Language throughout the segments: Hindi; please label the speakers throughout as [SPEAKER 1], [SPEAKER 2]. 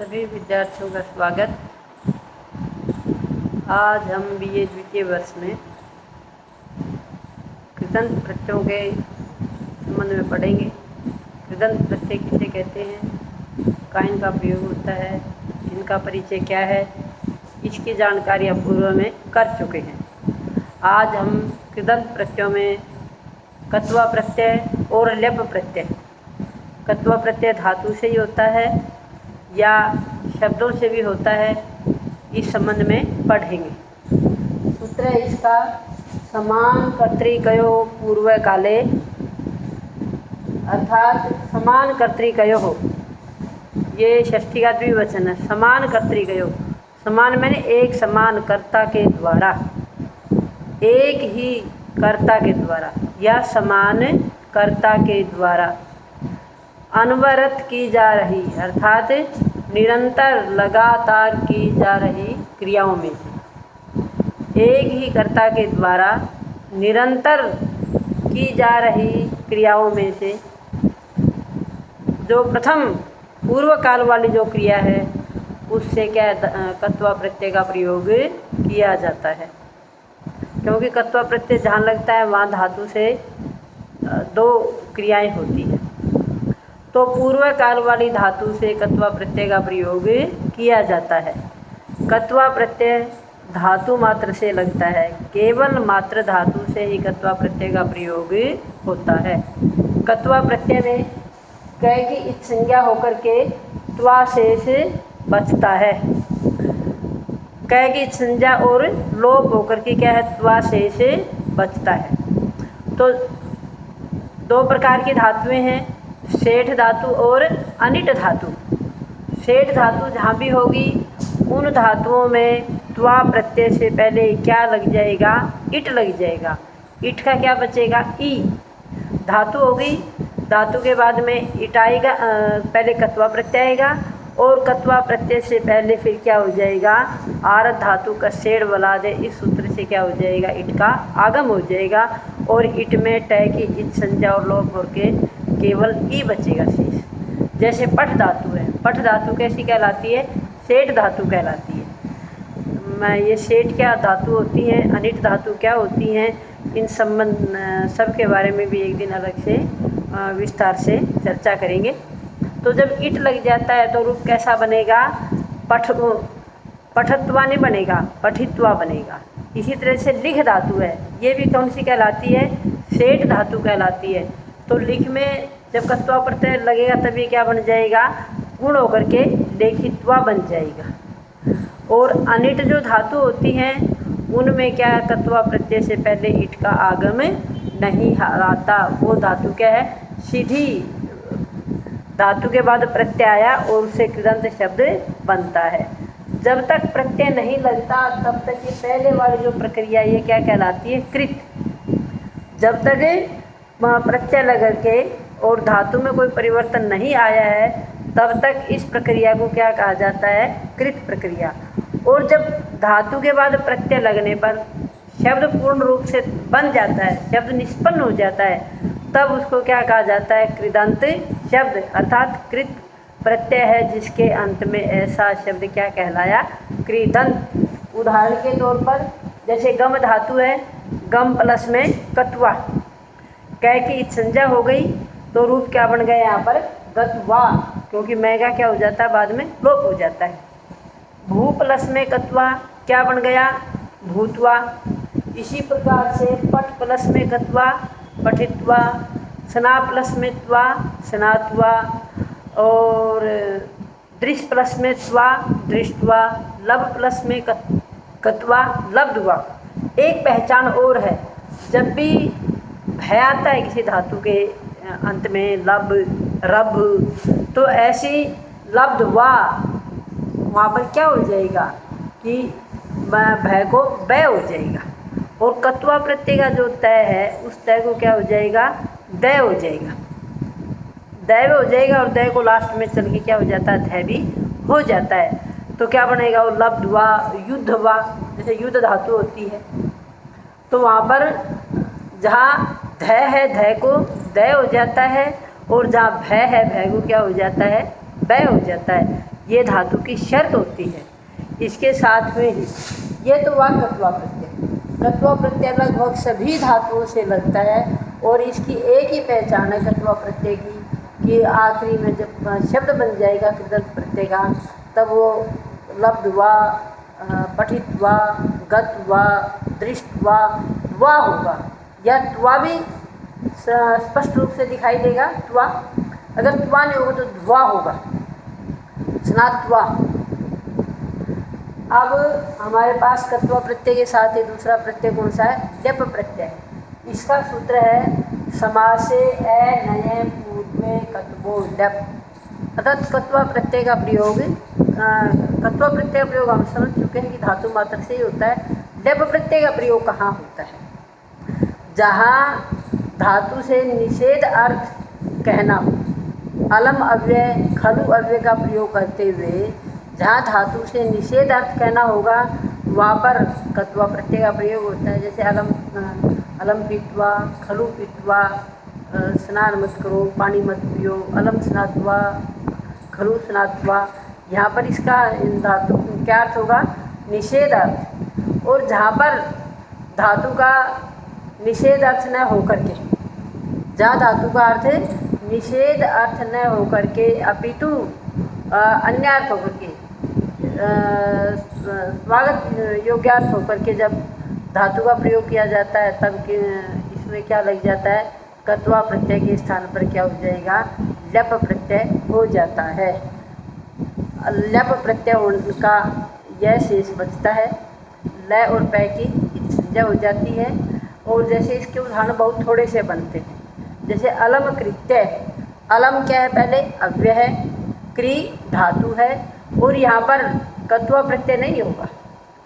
[SPEAKER 1] सभी विद्यार्थियों का स्वागत। आज हम बीए द्वितीय वर्ष में कृदंत प्रत्ययों के संबंध में पढ़ेंगे। कृदंत प्रत्यय किसे कहते हैं, का इनका प्रयोग होता है, इनका परिचय क्या है, इसकी जानकारी हम पूर्व में कर चुके हैं। आज हम कृदंत प्रत्ययों में कत्वा प्रत्यय और लेप प्रत्यय, कत्वा प्रत्यय धातु से ही होता है या शब्दों से भी होता है, इस संबंध में पढ़ेंगे। सूत्र है इसका, समान कर्तृकयो पूर्व काले, अर्थात समान कर्तृकयो, ये षष्ठी का द्विवचन है। समान कर्तृकयो, समान मैंने एक समान कर्ता के द्वारा, एक ही कर्ता के द्वारा या समान कर्ता के द्वारा अनवरत की जा रही, अर्थात निरंतर लगातार की जा रही क्रियाओं में से, एक ही कर्ता के द्वारा निरंतर की जा रही क्रियाओं में से जो प्रथम पूर्व काल वाली जो क्रिया है उससे क्या कत्वा प्रत्यय का प्रयोग किया जाता है। क्योंकि कत्वा प्रत्यय जहाँ लगता है वहाँ धातु से दो क्रियाएं होती हैं, तो पूर्व काल वाली धातु से कत्वा प्रत्यय का प्रयोग किया जाता है। कत्वा प्रत्यय धातु मात्र से लगता है, केवल मात्र धातु से ही कत्वा प्रत्यय का प्रयोग होता है। कत्वा प्रत्यय में कै की इच संज्ञा होकर के त्वा शेष बचता है। कै की इच संज्ञा और लोप होकर के क्या है, त्वा शेष बचता है। तो दो प्रकार की धातुएं हैं, सेठ धातु और अनिट धातु। सेठ धातु जहाँ भी होगी उन धातुओं में त्वा प्रत्यय से पहले क्या लग जाएगा, इट लग जाएगा। इट का क्या बचेगा, ई। धातु होगी, धातु के बाद में इट आएगा, पहले कत्वा प्रत्यय आएगा और कत्वा प्रत्यय से पहले फिर क्या हो जाएगा, आरत धातु का शेड़ बला दे, इस सूत्र से क्या हो जाएगा, इट का आगम हो जाएगा और इट में टय की इच संज्ञा और लोप होके केवल ई बचेगा शेष। जैसे पठ धातु है, पठ धातु कैसी कहलाती है, सेठ धातु कहलाती है। मैं ये सेठ क्या धातु होती है, अनिट धातु क्या होती हैं, इन संबंध सब के बारे में भी एक दिन अलग से विस्तार से चर्चा करेंगे। तो जब इट लग जाता है तो रूप कैसा बनेगा, पठत्वा नहीं बनेगा, पठित्वा बनेगा। इसी तरह से लिख धातु है, ये भी कौन सी कहलाती है, सेठ धातु कहलाती है। तो लिख में जब कत्वा प्रत्यय लगेगा तभी क्या बन जाएगा, गुण होकर के लेखित्वा बन जाएगा। और अनिट जो धातु होती हैं उनमें क्या कत्वा प्रत्यय से पहले इट का आगम नहीं आता, वो धातु क्या है, सीधी धातु के बाद प्रत्यय आया और उससे कृदंत शब्द बनता है। जब तक प्रत्यय नहीं लगता तब तक ये पहले वाली जो प्रक्रिया ये क्या कहलाती है, कृत। जब तक प्रत्यय लग के और धातु में कोई परिवर्तन नहीं आया है तब तक इस प्रक्रिया को क्या कहा जाता है, कृत प्रक्रिया। और जब धातु के बाद प्रत्यय लगने पर शब्द पूर्ण रूप से बन जाता है, शब्द निष्पन्न हो जाता है, तब उसको क्या कहा जाता है, कृदंत शब्द, अर्थात कृत प्रत्यय है जिसके अंत में ऐसा शब्द क्या कहलाया, कृदंत। उदाहरण के तौर पर जैसे गम धातु है, गम प्लस में कत्वा, कै की इच संज्ञा हो गई तो रूप क्या बन गया यहाँ पर, गत्वा, क्योंकि मैं का क्या हो जाता है, बाद में लोप हो जाता है। भू प्लस में कत्वा क्या बन गया, भूतवा। इसी प्रकार से पठ प्लस में कत्वा, पठित्वा। स्ना प्लस में त्वा, स्नात्वा। और दृश प्लस में त्वा, दृष्टवा। लब प्लस में कत्वा, लब्धवा। एक पहचान और है, जब भी भय आता है किसी धातु के अंत में, लब, रब, तो ऐसी लब्धवा वहाँ पर क्या हो जाएगा कि भय को बै हो जाएगा। और कत्वा प्रत्यय का जो तय है उस तय को क्या हो जाएगा, दय हो जाएगा, दैव हो जाएगा। और दय को लास्ट में चल के क्या हो जाता है, धय भी हो जाता है। तो क्या बनेगा, वो लब्धवा, युद्धवा। जैसे युद्ध धातु होती है तो वहाँ पर जहाँ धय है धय को दय हो जाता है और जहाँ भय है भय को क्या हो जाता है, व्यय हो जाता है, ये धातु की शर्त होती है। इसके साथ में ही ये तो हुआ कत्वा प्रत्यय। कत्वा प्रत्यय लगभग सभी धातुओं से लगता है और इसकी एक ही पहचान है कत्वा प्रत्यय की कि आखिरी में जब शब्द बन जाएगा कृदंत प्रत्यय का तब वो लब्ध वा, पठित वा, गत वा, दृष्ट वा होगा। या त्वा भी स्पष्ट रूप से दिखाई देगा त्वा। अगर त्वा नहीं होगा तो ध्वा होगा, स्नात्वा। अब हमारे पास कत्वा प्रत्यय के साथ ही दूसरा प्रत्यय कौन सा है? लेप प्रत्यय। इसका सूत्र है समासे अनये पूर्वे कत्वो लेप। अर्थात कत्वा प्रत्यय का प्रयोग, कत्वा प्रत्यय का प्रयोग हम समझ चुके हैं कि धातु मात्र से ही होता है। लेप प्रत्यय का प्रयोग कहाँ होता है? जहाँ धातु से निषेध अर्थ कहना हो, अलम अव्यय खलु अव्यय का प्रयोग करते हुए जहाँ धातु से निषेध अर्थ कहना होगा वहाँ पर कत्वा प्रत्यय का प्रयोग होता है। जैसे अलम पीत्वा, खलु पीत्वा, स्नान मत करो, पानी मत पियो, अलम स्नात्वा, खलु स्नात्वा। यहाँ पर इसका धातु क्या अर्थ होगा? निषेध अर्थ। और जहाँ पर धातु का निषेध अर्थ न होकर के, जहाँ धातु का अर्थ निषेध अर्थ न होकर के अपितु अन्य अर्थ होकर के, स्वागत योग्यार्थ होकर के जब धातु का प्रयोग किया जाता है तब इसमें क्या लग जाता है? कत्वा प्रत्यय के स्थान पर क्या हो जाएगा? लप प्रत्यय हो जाता है। लप प्रत्यय का यह शेष बचता है, लय और पय की संज्ञा हो जाती है। और जैसे इसके उदाहरण बहुत थोड़े से बनते हैं। जैसे अलम कृत्य, अलम क्या है? पहले अव्यय है, क्री धातु है और यहाँ पर कत्वा प्रत्यय नहीं होगा।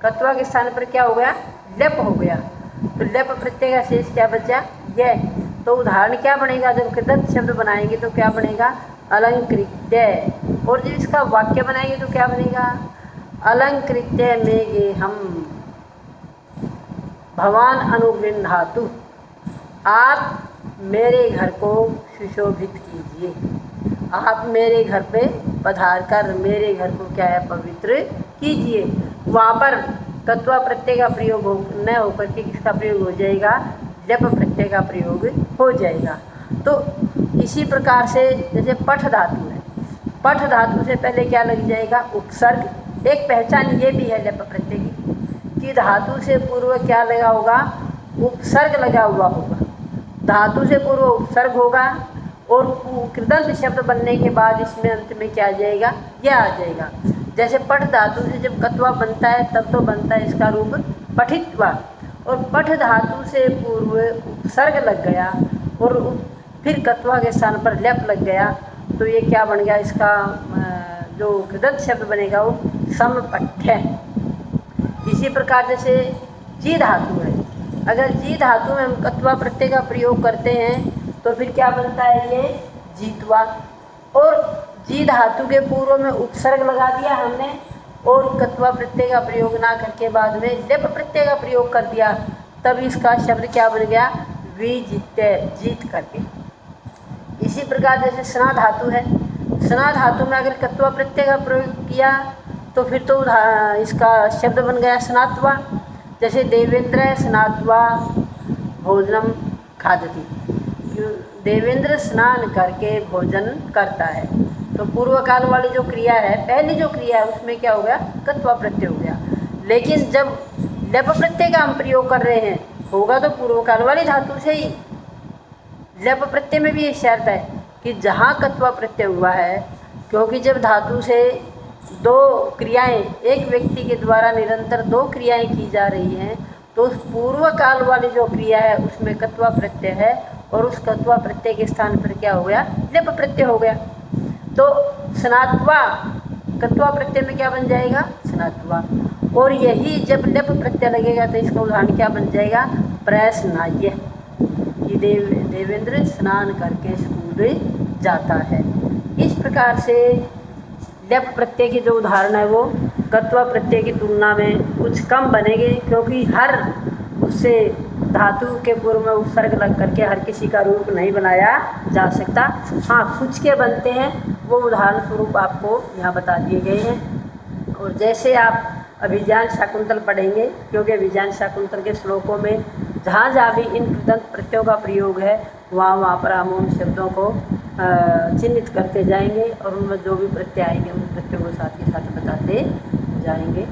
[SPEAKER 1] कत्वा के स्थान पर क्या हो गया? लेप हो गया। तो लेप प्रत्यय का शेष क्या बचा? यह। तो उदाहरण क्या बनेगा? जब कृदंत शब्द बनाएंगे तो क्या बनेगा? अलंकृत्य। और जब इसका वाक्य बनाएंगे तो क्या बनेगा? अलंकृत्य में गे हम भवान अनुगृह्णातु, आप मेरे घर को सुशोभित कीजिए। आप मेरे घर पे पधार कर मेरे घर को क्या है? पवित्र कीजिए। वहाँ पर कत्वा प्रत्यय का प्रयोग न होकर के किसका प्रयोग हो जाएगा? लेप प्रत्यय का प्रयोग हो जाएगा। तो इसी प्रकार से जैसे पठ धातु है, पठ धातु से पहले क्या लग जाएगा? उपसर्ग। एक पहचान ये भी है लेप प्रत्यय की कि धातु से पूर्व क्या लगा होगा? उपसर्ग लगा हुआ होगा। धातु से पूर्व उपसर्ग होगा और कृदंत शब्द बनने के बाद इसमें अंत में क्या आ जाएगा? यह आ जाएगा। जैसे पठ धातु से जब कत्वा बनता है तब तो बनता है इसका रूप पठित्वा, और पठ धातु से पूर्व उपसर्ग लग गया और फिर कत्वा के स्थान पर लेप लग गया तो ये क्या बन गया? इसका जो कृदंत शब्द बनेगा वो समपठ्य। इसी प्रकार जैसे जी धातु है, अगर जी धातु में हम कत्वा प्रत्यय का प्रयोग करते हैं तो फिर क्या बनता है? ये जीतवा। और जी धातु के पूर्व में उपसर्ग लगा दिया हमने और कत्वा प्रत्यय का प्रयोग ना करके बाद में लेप प्रत्यय का प्रयोग कर दिया, तब इसका शब्द क्या बन गया? विजित्य, जीत करके। इसी प्रकार जैसे स्ना धातु है, स्ना धातु में अगर कत्वा प्रत्यय का प्रयोग किया तो फिर तो इसका शब्द बन गया स्नात्वा। जैसे देवेंद्र स्नात्वा भोजनम खादति, देवेंद्र स्नान करके भोजन करता है। तो पूर्व काल वाली जो क्रिया है, पहली जो क्रिया है उसमें क्या हो गया? कत्वा प्रत्यय हो गया। लेकिन जब लेप प्रत्यय का हम प्रयोग कर रहे हैं होगा तो पूर्व काल वाली धातु से ही। लेप प्रत्यय में भी ये शर्त है कि जहाँ कत्वा प्रत्यय हुआ है, क्योंकि जब धातु से दो क्रियाएं, एक व्यक्ति के द्वारा निरंतर दो क्रियाएं की जा रही हैं तो उस पूर्व काल वाली जो क्रिया है उसमें कत्वा प्रत्यय है और उस कत्वा प्रत्यय के स्थान पर क्या हो गया? लेप प्रत्यय हो गया। तो स्नात्वा कत्वा प्रत्यय में क्या बन जाएगा? स्नात्वा। और यही जब लेप प्रत्यय लगेगा तो इसका उदाहरण क्या बन जाएगा? प्रस्नाय, कि देवेंद्र स्नान करके स्कूल जाता है। इस प्रकार से लेप प्रत्यय के जो उदाहरण है वो कत्वा प्रत्यय की तुलना में कुछ कम बनेंगे, क्योंकि हर उससे धातु के पूर्व में उपसर्ग लग करके हर किसी का रूप नहीं बनाया जा सकता। हाँ, कुछ के बनते हैं वो उदाहरण स्वरूप आपको यहाँ बता दिए गए हैं। और जैसे आप अभिज्ञान शाकुंतल पढ़ेंगे, क्योंकि अभिज्ञान शाकुंतल के श्लोकों में जहाँ जहाँ भी इन कृदंत प्रत्ययों का प्रयोग है वहाँ पर हम उन शब्दों को चिन्हित करते जाएंगे और उनमें जो भी प्रत्यय आएंगे उन प्रत्ययों को साथ के साथ बताते जाएंगे।